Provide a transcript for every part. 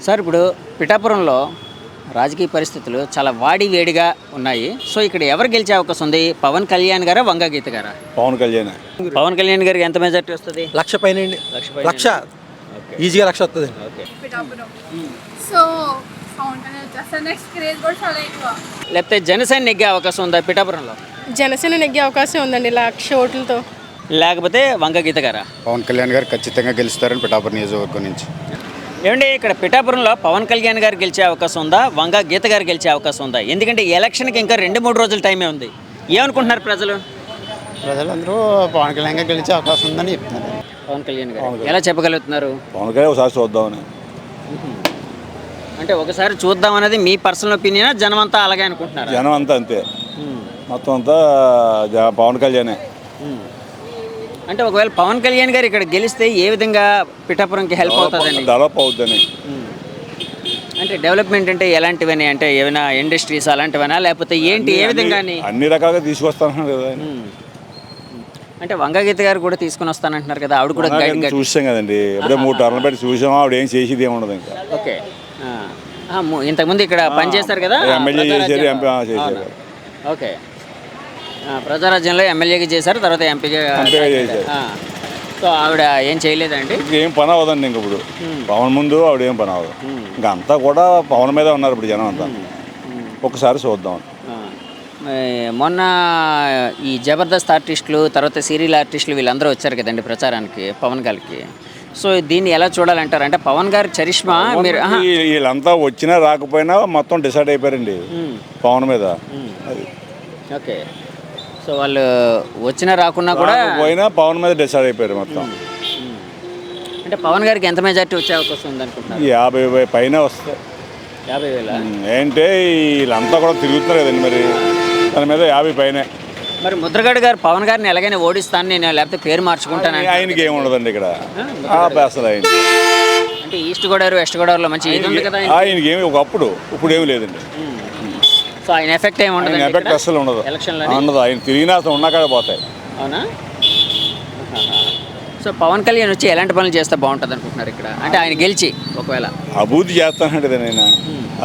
Sir ఇప్పుడు పిఠాపురంలో రాజకీయ పరిస్థితులు చాలా వేడిగా ఉన్నాయి. సో ఇక్కడ ఎవరు గెలిచే అవకాశం ఉంది? పవన్ కళ్యాణ్ గారా, వంగ గీత గారా? పవన్ కళ్యాణ్. పవన్ కళ్యాణ్ గారికి ఎంత మెజార్టీ వస్తుంది? 1,00,000 పైన అండి. లక్ష ఈజీగా 1,00,000 వస్తుంది. సో పవన్ కళ్యాణ్ వచ్చేస్తారు. నెక్స్ట్ క్రేజ్ కూడా చాలా ఎక్కువ. లేకపోతే జనసేన నెగ్గే అవకాశం ఉందా పిఠాపురంలో? జనసేన నెగ్గే అవకాశం ఉందండి 1,00,000 ఓట్లతో. లేకపోతే వంగ గీత గారా? పవన్ కళ్యాణ్ గారు ఖచ్చితంగా గెలుస్తారని పిఠాపురం నియోజకవర్గం నుంచి. ఏమండి ఇక్కడ పిఠాపురంలో పవన్ కళ్యాణ్ గారు గెలిచే అవకాశం ఉందా, వంగ గీత గారు గెలిచే అవకాశం ఉందా? ఎందుకంటే ఈ ఎలక్షన్కి ఇంకా 2-3 రోజుల టైమే ఉంది. ఏమనుకుంటున్నారు ప్రజలు? ప్రజలందరూ పవన్ కళ్యాణ్ గారు గెలిచే అవకాశం ఉందని చెప్తున్నారు. పవన్ కళ్యాణ్ గారు ఎలా చెప్పగలుగుతున్నారు? పవన్ కళ్యాణ్ ఒకసారి చూద్దామని. అంటే ఒకసారి చూద్దాం అనేది మీ పర్సనల్ ఒపీనియనా? జనం అంతా అలాగే అనుకుంటున్నారు? జనం అంతా అంతే, మొత్తం అంతా పవన్ కళ్యాణే. అంటే ఒకవేళ పవన్ కళ్యాణ్ గారు ఇక్కడ గెలిస్తే ఏ విధంగా పిఠాపురంకి హెల్ప్ అవుతుందని? డెవలప్ అవుతుందని. అంటే డెవలప్మెంట్ అంటే ఎలాంటివని? అంటే ఏమైనా ఇండస్ట్రీస్ అలాంటివనా, లేకపోతే ఏంటి, ఏ విధంగా? అన్ని రకాలుగా తీసుకొస్తాను కదా. అంటే వంగగీత గారు కూడా తీసుకుని వస్తానంటున్నారు కదా, ఆవిడ కూడా చూసాం కదండి. ఇప్పుడే 3 టర్న్లు పెట్టి చూసాం. ఆవిడ ఏం చేసేది ఏముండదు ఇంకా. ఓకే, ఇంతకుముందు ఇక్కడ పనిచేస్తారు కదా, ఎమ్మెల్యే చేశారు, ఎంపీ చేశారు. ఓకే, ప్రజారాజ్యంలో ఎమ్మెల్యేగా చేశారు, తర్వాత ఎంపీగా చేశారు. సో ఆవిడ ఏం చేయలేదండి? ఏం పని అవ్వదండి ఇంక. ఇప్పుడు పవన్ ముందు ఆవిడ ఏం పని అవ్వదు. ఇంకా అంతా కూడా పవన్ మీద ఉన్నారు ఇప్పుడు జనం అంతా. ఒకసారి చూద్దాం. మొన్న ఈ జబర్దస్త్ ఆర్టిస్టులు, తర్వాత సీరియల్ ఆర్టిస్టులు వీళ్ళందరూ వచ్చారు కదండి ప్రచారానికి పవన్ గారికి. సో దీన్ని ఎలా చూడాలంటారు? అంటే పవన్ గారి చరిష్మా మీరు వీళ్ళంతా వచ్చినా రాకపోయినా మొత్తం డిసైడ్ అయిపోయారండి పవన్ మీద. ఓకే, సో వాళ్ళు వచ్చినా రాకున్నా కూడా పోయినా పవన్ మీద డిసైడ్ అయిపోయారు మొత్తం. అంటే పవన్ గారికి ఎంత మెజార్టీ వచ్చే అవకాశం ఉంది అనుకుంటున్నారు? 50,000 పైన వస్తాయి. 50,000 ఏంటే వీళ్ళంతా కూడా తిరుగుతున్నారు కదండి, మరి దాని మీద 50 పైన. మరి ముద్రగడ గారు పవన్ గారిని ఎలాగైనా ఓడిస్తాను నేను, లేకపోతే పేరు మార్చుకుంటాను. ఆయనకి ఏమి ఉండదండి ఇక్కడ అసలు. ఆయన అంటే ఈస్ట్ గోదావరి, వెస్ట్ గోదావరిలో మంచి ఇది ఉంది కదా ఆయనకి ఏమి ఒకప్పుడు, ఇప్పుడు ఏమి లేదండి. సో ఆయన ఎఫెక్ట్ ఏమి ఉండదు, ఎఫెక్ట్ అసలు ఉండదు, ఎలక్షన్లో ఉండదు. ఆయన తిరిగినా అసలు ఉన్నాక పోతాయి. అవునా? సో పవన్ కళ్యాణ్ వచ్చి ఎలాంటి పనులు చేస్తే బాగుంటుంది అనుకుంటున్నారు ఇక్కడ? అంటే ఆయన గెలిచి ఒకవేళ అభివృద్ధి చేస్తానంటే నేను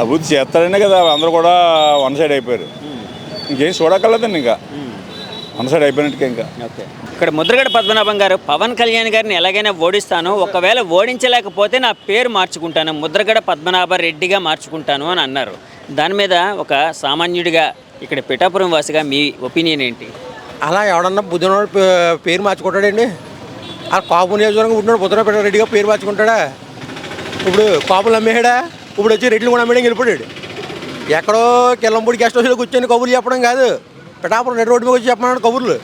అభివృద్ధి చేస్తాడనే కదా అందరూ కూడా వన్ సైడ్ అయిపోయారు. ఇంకేం చూడగలదండి, ఇంకా వన్ సైడ్ అయిపోయినట్టుగా. ఇంకా ఓకే, ఇక్కడ ముద్రగడ పద్మనాభం గారు పవన్ కళ్యాణ్ గారిని ఎలాగైనా ఓడిస్తాను, ఒకవేళ ఓడించలేకపోతే నా పేరు మార్చుకుంటాను, ముద్రగడ పద్మనాభ రెడ్డిగా మార్చుకుంటాను అని అన్నారు. దాని మీద ఒక సామాన్యుడిగా, ఇక్కడ పిఠాపురం వాసిగా మీ ఒపీనియన్ ఏంటి? అలా ఎవడన్నా బుద్ధినోడు పేరు మార్చుకుంటాడండి? ఆ కాపు నియోజకవర్గం ఉంటున్నాడు బుద్ధరాపేట రెడ్డిగా పేరు మార్చుకుంటాడా? ఇప్పుడు కాపులు అమ్మేయడా, ఇప్పుడు వచ్చి రెడ్లు కూడా అమ్మేయడం వెళ్ళిపోయాడు. ఎక్కడో కిల్లంపూడి గెస్ట్ హౌస్లో కూర్చొని కబుర్లు చెప్పడం కాదు, పిఠాపురం నడి రోడ్డు మీద వచ్చి చెప్పమన్నాడు కబుర్లు.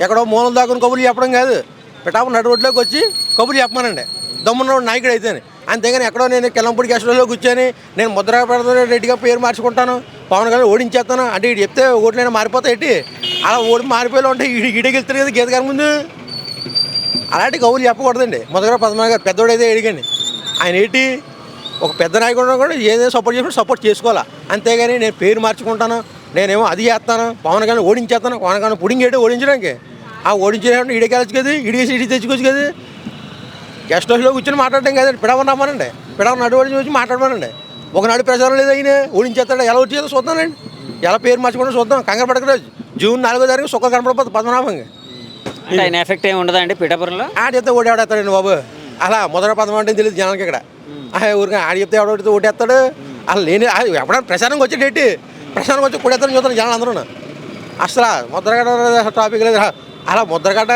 ఎక్కడో మూలం దాకుని కబుర్లు చెప్పడం కాదు, పిఠాపురం నడి రోడ్లోకి వచ్చి కబుర్లు చెప్పమనండి దమ్మున్నవాడు నాయకుడు అయితేనే. అంతేగాని ఎక్కడో నేను కిల్లంపూడి గెస్ట్ హౌస్లో కూర్చొని నేను ముద్రగడ రెడ్డిగా పేరు మార్చుకుంటాను, పవన్ కళ్యాణ్ ఓడించేస్తాను అంటే ఇటు చెప్తే ఓట్లైనా మారిపోతాయి. ఏంటి అలా ఓడి మారిపోయేలా ఉంటే ఈడే గెలుతారు కదా గీత గారి ముందు. అలాంటి కబుర్లు చెప్పకూడదండి. ముద్రగడ పద్మనాభం గారు పెద్దోడైతే అడిగాని ఆయన ఏంటి ఒక పెద్ద నాయకుడు కూడా ఏదైనా సపోర్ట్ చేసుకుంటే సపోర్ట్ చేసుకోవాలా. అంతేగాని నేను పేరు మార్చుకుంటాను, నేనేమో అది చేస్తాను, పవన్ కళ్యాణ్ ఓడించేస్తాను, పవన్ కళ్యాణ్ పుడింగేటి ఓడించడానికి. ఆ ఓడించేటప్పుడు ఈడికి వెళ్ళచ్చు కదా, ఈడికేసి ఇడికి తెచ్చుకోవచ్చు కదా. గెస్ట్ హౌస్లో కూర్చొని మాట్లాడడం కదండి, పిడవని రమ్మనండి, పిడవని నడువడి వచ్చి మాట్లాడమనండి. ఒకనాడు ప్రచారం లేదు, అయినా ఓడించేస్తాడు, ఎలా వచ్చేదో చూద్దానండి, ఎలా పేరు మార్చుకుంటే చూద్దాం. కంగారు పడకరాజు జూన్ 4వ తారీఖు సుఖం కనపడిపోతుంది పద్మనాభంగా. అంటే ఆయన ఎఫెక్ట్ ఏమి ఉండదా అండి పిఠాపురంలో? ఆడ చెప్తే ఓడేస్తాడండి బాబు. అలా మొదటి పదం అంటే తెలియదు జనాలకి ఇక్కడ. ఊరికి ఆడ చెప్తే ఎవడో ఓటేస్తాడు. అలా లేని ఎప్పుడైనా ప్రచారంకి వచ్చేటట్టు ప్రచారంకి వచ్చి కొడేస్తారని చూస్తాను జనాలు అందరూ. అసలు ముద్రగడ టాపిక్ లేదు. అలా ముద్రగడ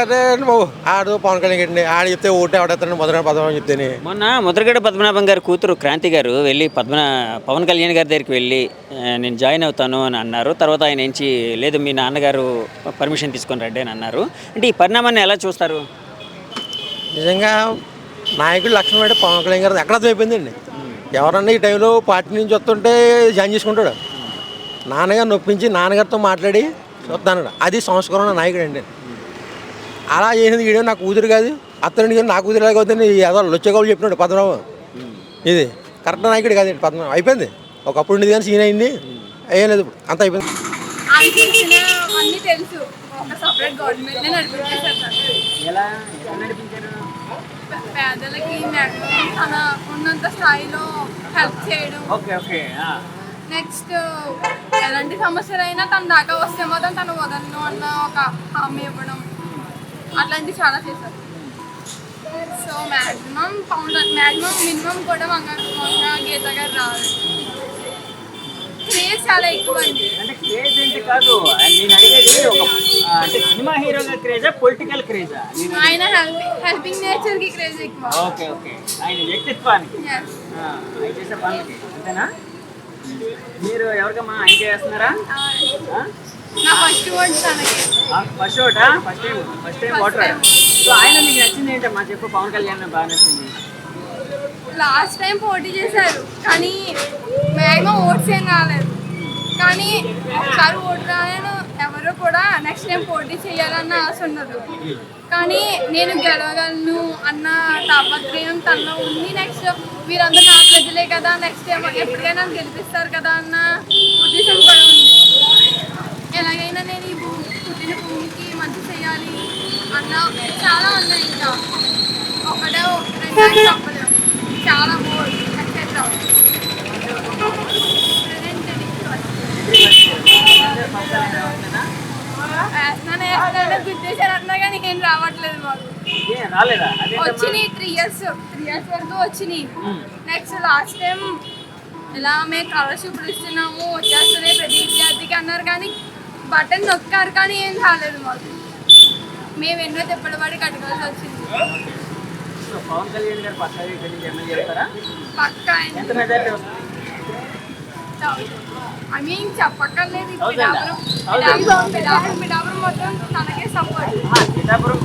బాబు ఆడు పవన్ కళ్యాణ్ గట్టండి, ఆడ చెప్తే ఓటే ఎవడేస్తాడు ముద్రగడ పద్మనాభం చెప్తేనే. మొన్న ముద్రగడ పద్మనాభం గారి కూతురు క్రాంతి గారు వెళ్ళి పవన్ కళ్యాణ్ గారి దగ్గరికి వెళ్ళి నేను జాయిన్ అవుతాను అని అన్నారు. తర్వాత ఆయన ఏంచి లేదు మీ నాన్నగారు పర్మిషన్ తీసుకొని రండి అని అన్నారు. అంటే ఈ పరిణామాన్ని ఎలా చూస్తారు? నిజంగా నాయకుడు లక్షణం అంటే పవన్ కళ్యాణ్ గారు ఎక్కడ అయిపోయిందండి. ఎవరన్నా ఈ టైంలో పార్టీ నుంచి వస్తుంటే జాయిన్ చేసుకుంటాడు. నాన్నగారు నొప్పించి నాన్నగారితో మాట్లాడి వస్తాడు, అది సంస్కరణ నాయకుడు అండి. అలా చేసింది వీడియో నా కూతురు కాదు, అతనికి నా కూతురు ఎలాగ అవుతుంది ఏదో లొచ్చగోళ్ళు చెప్పినాడు పద్మనాభం. ఇది కరెక్ట్ నాయకుడు కాదండి పద్మనాభం. అయిపోయింది, ఒకప్పుడు ఉండేది కానీ సీన్ అయింది, ఏం లేదు ఇప్పుడు అంత అయిపోయింది. తెలుసు ఒక సపరేట్ గవర్నమెంట్ నడిపించేసారు. పేదలకి maximum తన ఉన్నంత స్థాయిలో హెల్ప్ చేయడం. ఓకే నెక్స్ట్ ఎలాంటి సమస్యలైనా తన దాకా వస్తే మాత్రం తను వదలను అన్న ఒక హామీ ఇవ్వడం, అట్లాంటివి చాలా చేశారు. సో మినిమం కూడా వంగ గీత గారు రావాలి. క్రేజ్ చాలా ఎక్కువ అండి. అంటే క్రేజ్ ఏంటి కాదు, నేను అడిగేది ఒక అంటే సినిమా హీరోగా క్రేజా పొలిటికల్ క్రేజా? ఆయన హెల్పింగ్ నేచర్ కి క్రేజ్ ఎక్కువ. ఓకే ఆయన వ్యక్తిత్వానికి Yes. ఆయన చేసే పనులకి అంతేనా? మీరు ఎవరికమ్మా ఆయన చేస్తున్నారా? నా ఫస్ట్ వర్డ్ తనకి. ఫస్ట్ ఓటా? First time voter. సో ఆయన మీకు నచ్చింది ఏంటమ్మా చెప్పు? పవన్ కళ్యాణ్ బాగా నచ్చింది. లాస్ట్ టైం పోటీ చేశారు కానీ మ్యాక్సిమం ఓట్స్ ఏం రాలేదు. కానీ ఒకసారి ఓటు రాలేను ఎవరు కూడా నెక్స్ట్ టైం పోటీ చేయాలన్న ఆశ ఉండదు. కానీ నేను గెలవగలను అన్న తాపత్రయం తనలో ఉంది. నెక్స్ట్ వీరందరూ నా ప్రజలే కదా, నెక్స్ట్ టైం ఎప్పటికైనా నన్ను గెలిపిస్తారు కదా అన్న ఉద్దేశం కూడా ఉంది. ఎలాగైనా నేను ఈ పుట్టిన భూమికి మంచి చేయాలి అన్న చాలా ఉన్నాయి. ఇంకా ఒకటే రెండు చెప్పలేము, చాలా మోర్ ఎక్సెట్రా. వేస్తున్నానే గుర్తించారు అన్నా కానీ ఏం రావట్లేదు మాకు. రాలేదా? వచ్చినాయి 3 years వరకు వచ్చినాయి. నెక్స్ట్ లాస్ట్ టైం ఇలా మేము స్కాలర్షిప్లు ఇస్తున్నాము వచ్చేస్తున్నాయి ప్రతి విద్యార్థికి అన్నారు కానీ బటన్ నొక్కారు కానీ ఏం రాలేదు మాకు. మేము ఎన్నో తిప్పలు పడి కట్టుకోవాల్సి వచ్చింది. పవన్ కళ్యాణ్ గారు పక్కా ఎమ్మెల్యే అవుతారా? పక్కా ఎంత మెజారిటీ వస్తుంది? ఐ మీన్ చెప్పక్కర్లేదు. పిఠాపురం మొత్తం తనకే సపోర్ట్.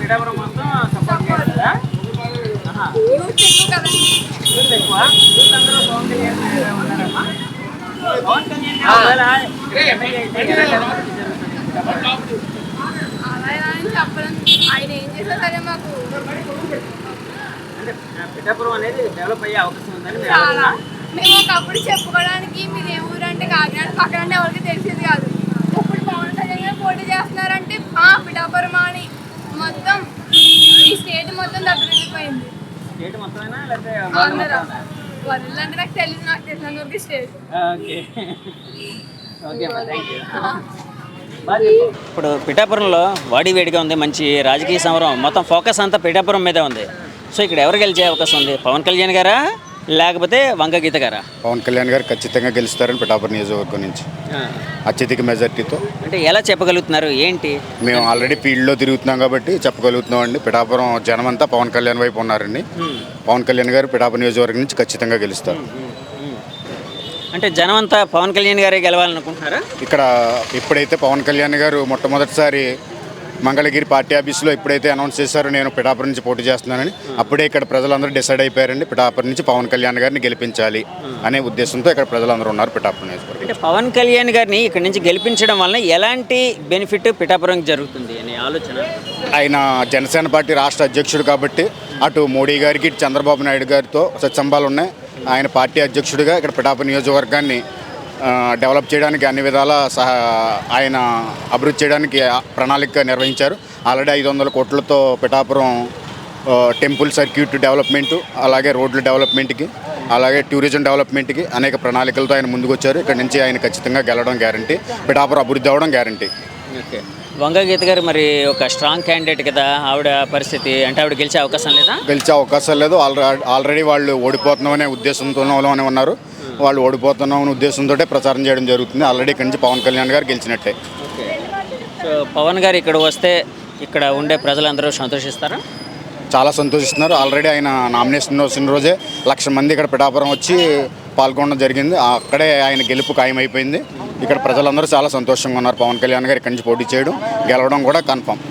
పిఠాపురం మొత్తం సపోర్ట్ చేస్తారా? యూత్ ఎక్కువ కదండి. యూత్ ఎక్కువ. యూత్ అందరూ పవన్ కళ్యాణ్ ఉన్నారమ్మా. పవన్ కళ్యాణ్ ఎమ్మెల్యే అయితే అలా ఎలా అని చెప్పడం, ఆయన ఏం చేసినా సరే మాకు అంటే పిఠాపురం అనేది డెవలప్ అయ్యే అవకాశం ఉందని చాలా. మేము ఒకప్పుడు చెప్పుకోవడానికి మీరు ఏ ఊరు అంటే కాకినాడ పక్కన అంటే ఎవరికి తెలిసేది కాదు. ఇప్పుడు పవన్ కళ్యాణ్ గారు పోటీ చేస్తున్నారంటే పిఠాపురం అని మొత్తం ఈ స్టేట్ మొత్తం దగ్గరైపోయింది. స్టేట్ మొత్తమేనా లేకపోతే అందరూ వదిలి అంటే నాకు తెలిసిన వరకు స్టేట్. Okay thank you. ఇప్పుడు పిఠాపురంలో వాడి వేడిగా ఉంది, మంచి రాజకీయ సమరం, మొత్తం ఫోకస్ అంతా పిఠాపురం మీదే ఉంది. సో ఇక్కడ ఎవరు గెలిచే అవకాశం ఉంది? పవన్ కళ్యాణ్ గారా లేకపోతే వంగ గీత గారా? పవన్ కళ్యాణ్ గారు ఖచ్చితంగా గెలుస్తారని పిఠాపురం నియోజకవర్గం నుంచి అత్యధిక మెజార్టీతో. అంటే ఎలా చెప్పగలుగుతున్నారు ఏంటి? మేము ఆల్రెడీ ఫీల్డ్లో తిరుగుతున్నాం కాబట్టి చెప్పగలుగుతున్నాం అండి. పిఠాపురం జనం అంతా పవన్ కళ్యాణ్ వైపు ఉన్నారండి. పవన్ కళ్యాణ్ గారు పిఠాపురం నియోజకవర్గం నుంచి ఖచ్చితంగా గెలుస్తారు. అంటే జనం అంతా పవన్ కళ్యాణ్ గారే గెలవాలనుకుంటున్నారా? ఇక్కడ ఇప్పుడైతే పవన్ కళ్యాణ్ గారు మొట్టమొదటిసారి మంగళగిరి పార్టీ ఆఫీస్లో ఎప్పుడైతే అనౌన్స్ చేశారో నేను పిఠాపురం నుంచి పోటీ చేస్తున్నానని, అప్పుడే ఇక్కడ ప్రజలందరూ డిసైడ్ అయిపోయారండి పిఠాపురం నుంచి పవన్ కళ్యాణ్ గారిని గెలిపించాలి అనే ఉద్దేశంతో ఇక్కడ ప్రజలందరూ ఉన్నారు పిఠాపురం నియోజకవర్గం. అంటే పవన్ కళ్యాణ్ గారిని ఇక్కడ నుంచి గెలిపించడం వలన ఎలాంటి బెనిఫిట్ పిఠాపురంకి జరుగుతుంది అనే ఆలోచన? ఆయన జనసేన పార్టీ రాష్ట్ర అధ్యక్షుడు కాబట్టి అటు మోడీ గారికి ఇటు చంద్రబాబు నాయుడు గారితో సత్సంబాలు ఉన్నాయి. ఆయన పార్టీ అధ్యక్షుడిగా ఇక్కడ పిఠాపురం నియోజకవర్గాన్ని డెవలప్ చేయడానికి అన్ని విధాల ఆయన అభివృద్ధి చేయడానికి ప్రణాళిక నిర్వహించారు. ఆల్రెడీ 500 కోట్లతో పిఠాపురం టెంపుల్ సర్క్యూట్ డెవలప్మెంటు, అలాగే రోడ్ల డెవలప్మెంట్కి, అలాగే టూరిజం డెవలప్మెంట్కి అనేక ప్రణాళికలతో ఆయన ముందుకు వచ్చారు. ఇక్కడ నుంచి ఆయన ఖచ్చితంగా గెలవడం గ్యారంటీ, పిఠాపురం అభివృద్ధి అవ్వడం గ్యారంటీ. ఓకే. వంగ గీత గారు మరి ఒక స్ట్రాంగ్ క్యాండిడేట్ కదా, ఆవిడ పరిస్థితి అంటే ఆవిడ గెలిచే అవకాశం లేదా? గెలిచే అవకాశం లేదు. ఆల్రెడీ వాళ్ళు ఓడిపోతున్నామనే ఉద్దేశంతోనే ఉన్నారు. వాళ్ళు ఓడిపోతున్నామనే ఉద్దేశంతో ప్రచారం చేయడం జరుగుతుంది. ఆల్రెడీ ఇక్కడి నుంచి పవన్ కళ్యాణ్ గారు గెలిచినట్టే. ఓకే. సో పవన్ గారు ఇక్కడ వస్తే ఇక్కడ ఉండే ప్రజలందరూ సంతోషిస్తారా? చాలా సంతోషిస్తున్నారు. ఆల్రెడీ ఆయన నామినేషన్ వచ్చిన రోజే 1,00,000 మంది ఇక్కడ పిఠాపురం వచ్చి పాల్గొనడం జరిగింది. అక్కడే ఆయన గెలుపు ఖాయమైపోయింది. ఇక్కడ ప్రజలందరూ చాలా సంతోషంగా ఉన్నారు. పవన్ కళ్యాణ్ గారు ఇక్కడి నుంచి పోటీ చేయడం, గెలవడం కూడా కన్ఫర్మ్.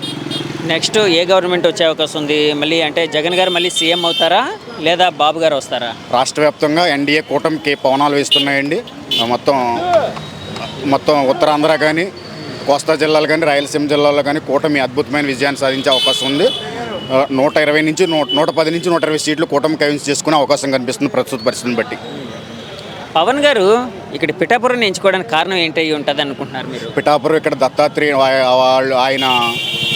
నెక్స్ట్ ఏ గవర్నమెంట్ వచ్చే అవకాశం ఉంది మళ్ళీ? అంటే జగన్ గారు మళ్ళీ సీఎం అవుతారా లేదా బాబు గారు వస్తారా? రాష్ట్ర వ్యాప్తంగా ఎన్డీఏ కూటమికి పవనాలు వేస్తున్నాయండి. మొత్తం ఉత్తరాంధ్ర కానీ, కోస్తా జిల్లాలు కానీ, రాయలసీమ జిల్లాలో కానీ కూటమి అద్భుతమైన విజయాన్ని సాధించే అవకాశం ఉంది. 110 నుంచి 120 సీట్లు కూటమి కైవసం చేసుకునే అవకాశం కనిపిస్తుంది ప్రస్తుత పరిస్థితిని బట్టి. పవన్ గారు ఇక్కడ పిఠాపురం ఎంచుకోవడానికి కారణం ఏంటి అయి ఉంటుంది అనుకుంటున్నారు మీరు? పిఠాపురం ఇక్కడ దత్తాత్రేయ వాళ్ళు ఆయన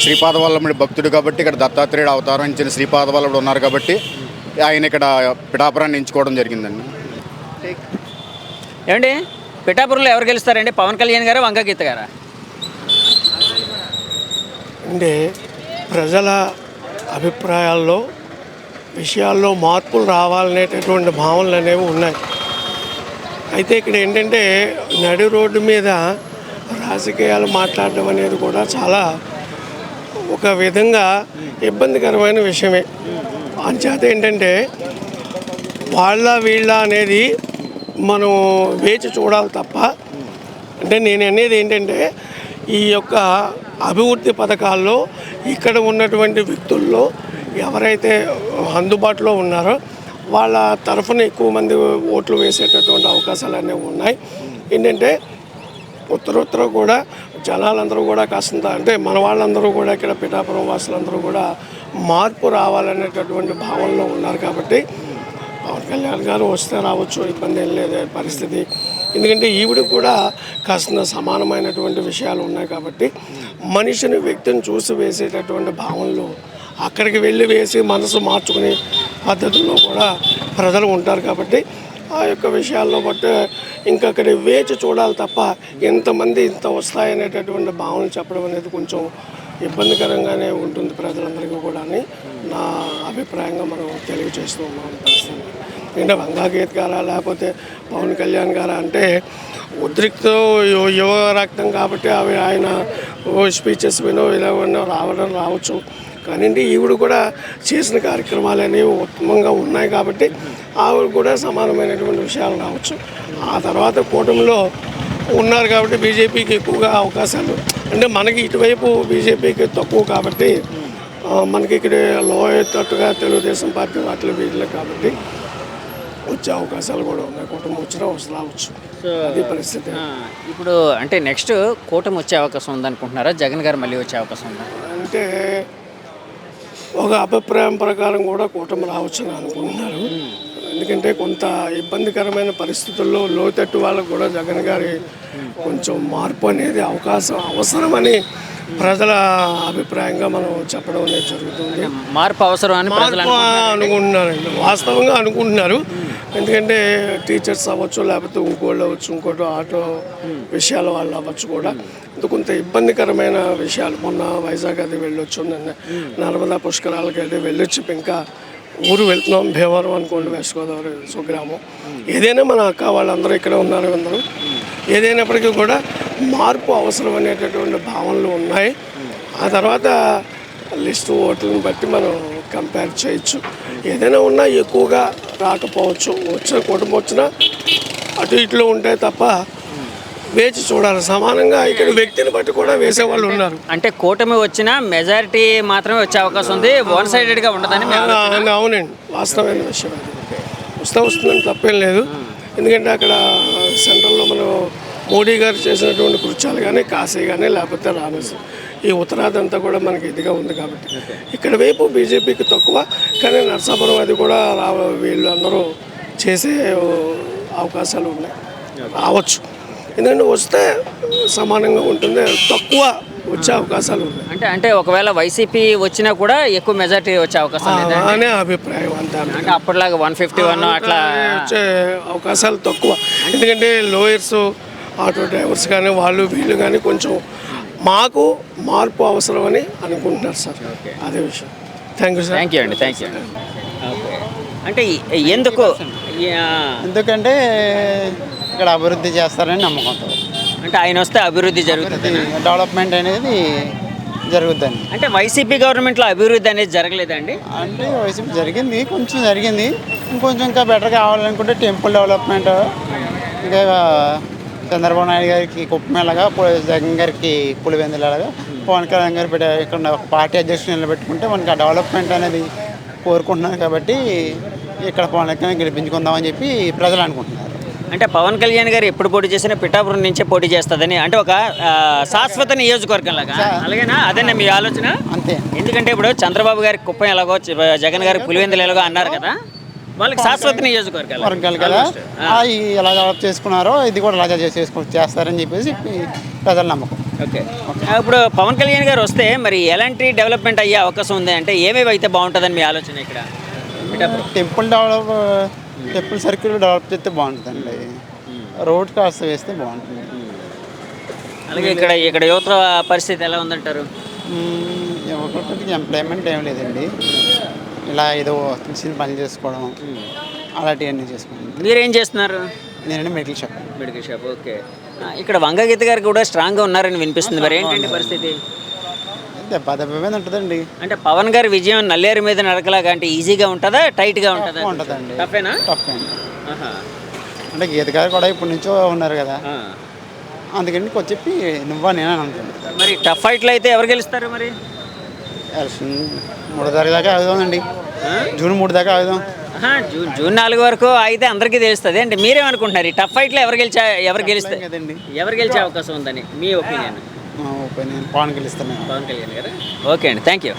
శ్రీపాదవల్లభుడి భక్తుడు కాబట్టి ఇక్కడ దత్తాత్రేయుడు అవతారం ఇచ్చిన శ్రీపాదవల్లభుడు ఉన్నారు కాబట్టి ఆయన ఇక్కడ పిఠాపురాన్ని ఎంచుకోవడం జరిగిందండి. ఏమండి పిఠాపురంలో ఎవరు గెలుస్తారండి, పవన్ కళ్యాణ్ గారా వంగ గీత గారా? అంటే ప్రజల అభిప్రాయాల్లో విషయాల్లో మార్పులు రావాలనేటటువంటి భావనలు అనేవి ఉన్నాయి. అయితే ఇక్కడ ఏంటంటే నడి రోడ్డు మీద రాజకీయాలు మాట్లాడడం అనేది కూడా చాలా ఒక విధంగా ఇబ్బందికరమైన విషయమే. అంచేత ఏంటంటే వాళ్ళ వీళ్ళ అనేది మనం వేచి చూడాలి తప్ప, అంటే నేను అనేది ఏంటంటే ఈ యొక్క అభివృద్ధి పథకాల్లో ఇక్కడ ఉన్నటువంటి వ్యక్తుల్లో ఎవరైతే అందుబాటులో ఉన్నారో వాళ్ళ తరఫున ఎక్కువ మంది ఓట్లు వేసేటటువంటి అవకాశాలు అనేవి ఉన్నాయి. ఏంటంటే ఉత్తరోత్తర కూడా జనాలందరూ కూడా కాస్తంత అంటే మన వాళ్ళందరూ కూడా ఇక్కడ పిఠాపురం వాసులందరూ కూడా మార్పు రావాలనేటటువంటి భావనలో ఉన్నారు కాబట్టి పవన్ కళ్యాణ్ గారు వస్తే రావచ్చు, ఇబ్బంది ఏం లేదు పరిస్థితి. ఎందుకంటే ఈవిడికి కూడా కాస్త సమానమైనటువంటి విషయాలు ఉన్నాయి కాబట్టి మనిషిని వ్యక్తిని చూసి వేసేటటువంటి భావనలు అక్కడికి వెళ్ళి వేసి మనసు మార్చుకునే పద్ధతుల్లో కూడా ప్రజలు ఉంటారు కాబట్టి ఆ యొక్క విషయాల్లో బట్టి ఇంకా అక్కడ వేచి చూడాలి తప్ప ఎంతమంది ఇంత వస్తాయనేటటువంటి భావనలు చెప్పడం అనేది కొంచెం ఇబ్బందికరంగానే ఉంటుంది ప్రజలందరికీ కూడా అని నా అభిప్రాయంగా మనం తెలియజేస్తూ ఉన్నాం. అంటే వంగాగీత్ గారా లేకపోతే పవన్ కళ్యాణ్ గారా అంటే ఉద్రిక్త యువ రక్తం కాబట్టి అవి ఆయన స్పీచెస్ వినో ఇలా రావచ్చు. కానీ ఈవిడ కూడా చేసిన కార్యక్రమాలు అనేవి ఉత్తమంగా ఉన్నాయి కాబట్టి ఆవిడ కూడా సమానమైనటువంటి విషయాలు రావచ్చు. ఆ తర్వాత కూటమిలో ఉన్నారు కాబట్టి బీజేపీకి ఎక్కువగా అవకాశాలు, అంటే మనకి ఇటువైపు బీజేపీకి తక్కువ కాబట్టి మనకి ఇక్కడ లోయతట్టుగా తెలుగుదేశం పార్టీ వాటిలో వీళ్ళు కాబట్టి వచ్చే అవకాశాలు కూడా ఉన్నాయి. కూటమి వచ్చినా రావచ్చు, అది పరిస్థితి. ఇప్పుడు అంటే నెక్స్ట్ కూటమి వచ్చే అవకాశం ఉందనుకుంటున్నారా, జగన్ గారు మళ్ళీ వచ్చే అవకాశం ఉందా? అంటే ఒక అభిప్రాయం ప్రకారం కూడా కూటమి రావచ్చని అనుకుంటున్నారు. ఎందుకంటే కొంత ఇబ్బందికరమైన పరిస్థితుల్లో లోతట్టు వాళ్ళకు కూడా జగన్ గారి కొంచెం మార్పు అనేది అవసరమని ప్రజల అభిప్రాయంగా మనం చెప్పడం అనేది జరుగుతుంది. మార్పు అవసరం అని అనుకుంటున్నారండి, వాస్తవంగా అనుకుంటున్నారు. ఎందుకంటే టీచర్స్ అవ్వచ్చు, లేకపోతే ఇంకోళ్ళు అవ్వచ్చు, ఇంకోటి ఆటో విషయాల వాళ్ళు అవ్వచ్చు కూడా కొంత ఇబ్బందికరమైన విషయాలు. మొన్న వైజాగ్ అది వెళ్ళొచ్చు, నిన్న నర్మదా పుష్కరాలకి అయితే వెళ్ళొచ్చి ఇంకా ఊరు వెళ్తున్నాం, భీమవరం అనుకోండి, వెస్ట్ గోదావరి స్వగ్రామం. ఏదైనా మన అక్క వాళ్ళందరూ ఇక్కడ ఉన్నారు, అందరూ ఏదైనప్పటికీ కూడా మార్పు అవసరం అనేటటువంటి భావనలు ఉన్నాయి. ఆ తర్వాత లిస్టు ఓట్లను బట్టి మనం కంపేర్ చేయొచ్చు. ఏదైనా ఉన్నా ఎక్కువగా రాకపోవచ్చు, వచ్చిన కుటుంబం వచ్చినా అటు ఇట్లో ఉంటాయి తప్ప వేచి చూడాలి. సమానంగా ఇక్కడ వ్యక్తిని బట్టి కూడా వేసేవాళ్ళు ఉన్నారు. అంటే కూటమి వచ్చిన మెజారిటీ మాత్రమే వచ్చే అవకాశం ఉంది, వన్ సైడెడ్గా ఉండదని. అవునండి, వాస్తవమైన విషయం. అది వస్తుందని తప్పేం లేదు. ఎందుకంటే అక్కడ సెంట్రల్లో మనం మోడీ గారు చేసినటువంటి కృత్యాలు కానీ, కాశీ కానీ, లేకపోతే రామేశ్వరం, ఈ ఉత్తరాదంతా కూడా మనకి ఇదిగా ఉంది కాబట్టి ఇక్కడ వైపు బీజేపీకి తక్కువ. కానీ నరసాపురం అది కూడా వీళ్ళు అందరూ చేసే అవకాశాలు ఉన్నాయి, రావచ్చు. ఎందుకంటే వస్తే సమానంగా ఉంటుంది, తక్కువ వచ్చే అవకాశాలు ఉన్నాయి. అంటే ఒకవేళ వైసీపీ వచ్చినా కూడా ఎక్కువ మెజారిటీ వచ్చే అవకాశం అనే అభిప్రాయం అంతా. అంటే అప్పటిలాగా 151 అట్లా వచ్చే అవకాశాలు తక్కువ. ఎందుకంటే లోయర్స్ ఆటో డ్రైవర్స్ కానీ వాళ్ళు వీళ్ళు కానీ కొంచెం మాకు మార్పు అవసరమని అనుకుంటున్నారు సార్. అదే విషయం. Thank you sir. Thank you అండి, థ్యాంక్ యూ. అంటే ఎందుకు? ఎందుకంటే ఇక్కడ అభివృద్ధి చేస్తారని నమ్మకంతో, అంటే ఆయన వస్తే అభివృద్ధి జరుగుతుంది, డెవలప్మెంట్ అనేది జరుగుద్దండి. అంటే వైసీపీ గవర్నమెంట్లో అభివృద్ధి అనేది జరగలేదండి? అంటే వైసీపీ జరిగింది, కొంచెం జరిగింది. ఇంకొంచెం ఇంకా బెటర్ కావాలనుకుంటే టెంపుల్ డెవలప్మెంట్, ఇంకా చంద్రబాబు నాయుడు గారికి కుప్పమేళగా, జగన్ గారికి పులివెందులలాగా, పవన్ కళ్యాణ్ గారు ఇక్కడ ఒక పార్టీ అధ్యక్షుడు నిలబెట్టుకుంటే మనకి ఆ డెవలప్మెంట్ అనేది కోరుకుంటున్నారు కాబట్టి ఇక్కడ పవన్ కళ్యాణ్ గెలిపించుకుందామని చెప్పి ప్రజలు అనుకుంటున్నారు. అంటే పవన్ కళ్యాణ్ గారు ఎప్పుడు పోటీ చేసినా పిఠాపురం నుంచే పోటీ చేస్తుందని, అంటే ఒక శాశ్వత నియోజకవర్గం లాగా, అలాగేనా? అదేనా మీ ఆలోచన? అంతే. ఎందుకంటే ఇప్పుడు చంద్రబాబు గారికి కుప్పం ఎలాగో, జగన్ గారికి పులివెందులు ఎలాగో అన్నారు కదా. వాళ్ళకి శాశ్వత నియోజకవర్గాలు వర్గాలు కదా అవి ఎలా డెవలప్ చేసుకున్నారో ఇది కూడా అలా చేస్తారని చెప్పేసి ప్రజల నమ్మకం. ఓకే. ఇప్పుడు పవన్ కళ్యాణ్ గారు వస్తే మరి ఎలాంటి డెవలప్మెంట్ అయ్యే అవకాశం ఉంది అంటే ఏమేమి అయితే బాగుంటుందని మీ ఆలోచన ఇక్కడ? టెంపుల్ సర్కిల్ డెవలప్ చేస్తే బాగుంటుందండి. రోడ్ కాస్త వేస్తే బాగుంటుంది. అలాగే ఇక్కడ యువత పరిస్థితి ఎలా ఉందంటారు? ఒకటి ఎంప్లాయ్మెంట్ ఏం లేదండి. ఇలా ఏదో చిన్న పని చేసుకోవడం అలాంటివన్నీ చేసుకోవడం. మీరేం చేస్తున్నారు? నేనంటే medical shop. Medical shop. Okay. ఇక్కడ వంగగీత గారు కూడా స్ట్రాంగ్గా ఉన్నారని వినిపిస్తుంది. మరి ఏంటండి పరిస్థితి? దెబ్బ ఉంటుందండి. అంటే పవన్ గారి విజయం నల్లేరు మీద నడకలాగా అంటే ఈజీగా ఉంటుందా, టైట్గా ఉంటుందా? ఉంటుందండి. టఫేనా? టఫ్ అండి. అంటే గీత గారు కూడా ఇప్పటి నుంచో ఉన్నారు కదా, అందుకని చెప్పి నువ్వా నేనే అనుకుంటాను. మరి టఫ్ ఫైట్లు అయితే ఎవరు గెలుస్తారు మరి? ఎలక్షన్ 3 తారీఖు దాకా ఆగుదామండి. జూన్ 3 దాకా ఆగుదాం. జూన్ 4 వరకు అయితే అందరికీ తెలుస్తుంది. అంటే మీరేమనుకుంటున్నారు ఈ టఫ్ ఫైట్లో ఎవరు గెలిస్తే కదండి, ఎవరు గెలిచే అవకాశం ఉందని మీ ఒపీనియన్? ఒపీనియన్ పవన్ గెలుస్తాను. పవన్ కళ్యాణ్ గారు. ఓకే అండి, థ్యాంక్ యూ.